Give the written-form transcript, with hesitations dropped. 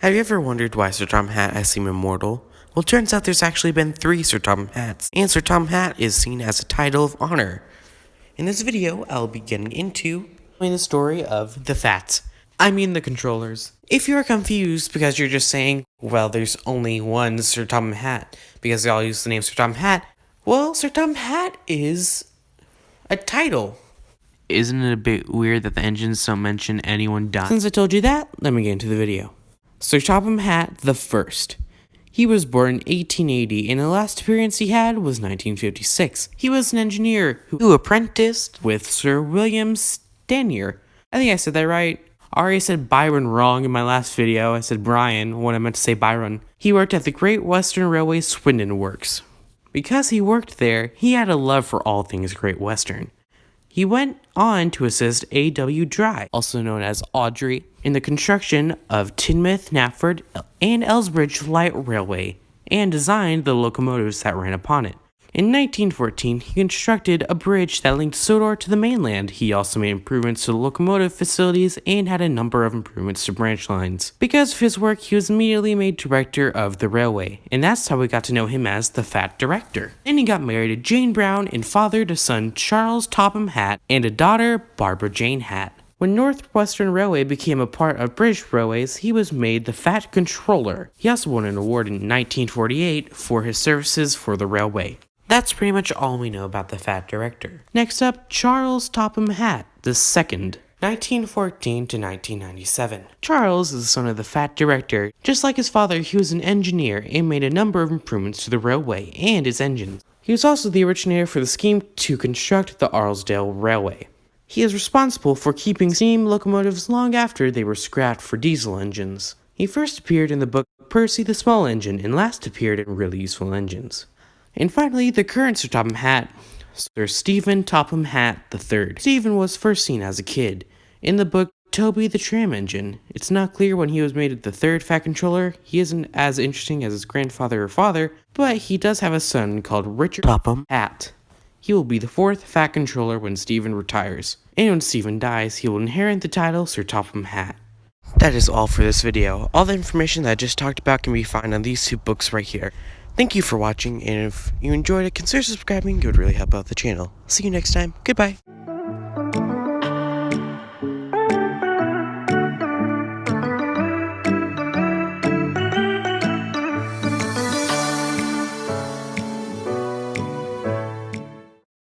Have you ever wondered why Sir Topham Hatt has seemed immortal? Well, it turns out there's actually been 3 Sir Topham Hatts, and Sir Topham Hatt is seen as a title of honor. In this video, I'll be getting into the story of the controllers. If you're confused because you're just saying, well, there's only one Sir Topham Hatt, because they all use the name Sir Topham Hatt, well, Sir Topham Hatt is a title. Isn't it a bit weird that the engines don't mention anyone dying? Since I told you that, let me get into the video. Sir Topham Hatt the First. He was born in 1880, and the last appearance he had was 1956. He was an engineer who apprenticed with Sir William Stanier. I think I said that right. I already said Byron wrong in my last video. I said Brian when I meant to say Byron. He worked at the Great Western Railway Swindon Works. Because he worked there, he had a love for all things Great Western. He went on to assist A.W. Dry, also known as Audrey, in the construction of Teignmouth, Knapford, and Elsbridge Light Railway, and designed the locomotives that ran upon it. In 1914, he constructed a bridge that linked SODOR to the mainland. He also made improvements to the locomotive facilities and had a number of improvements to branch lines. Because of his work, he was immediately made director of the railway, and that's how we got to know him as the Fat Director. Then he got married to Jane Brown and fathered a son, Charles Topham Hatt, and a daughter, Barbara Jane Hatt. When Northwestern Railway became a part of British Railways, he was made the Fat Controller. He also won an award in 1948 for his services for the railway. That's pretty much all we know about the Fat Director. Next up, Charles Topham Hatt II, 1914 to 1997. Charles is the son of the Fat Director. Just like his father, he was an engineer and made a number of improvements to the railway and its engines. He was also the originator for the scheme to construct the Arlesdale Railway. He is responsible for keeping steam locomotives long after they were scrapped for diesel engines. He first appeared in the book Percy the Small Engine and last appeared in Really Useful Engines. And finally, the current Sir Topham Hatt, Sir Stephen Topham Hatt III. Stephen was first seen as a kid. In the book Toby the Tram Engine, it's not clear when he was made the third Fat Controller. He isn't as interesting as his grandfather or father, but he does have a son called Richard Topham Hatt. He will be the 4th Fat Controller when Stephen retires. And when Stephen dies, he will inherit the title Sir Topham Hatt. That is all for this video. All the information that I just talked about can be found on these 2 books right here. Thank you for watching, and if you enjoyed it, consider subscribing. It would really help out the channel. See you next time. Goodbye.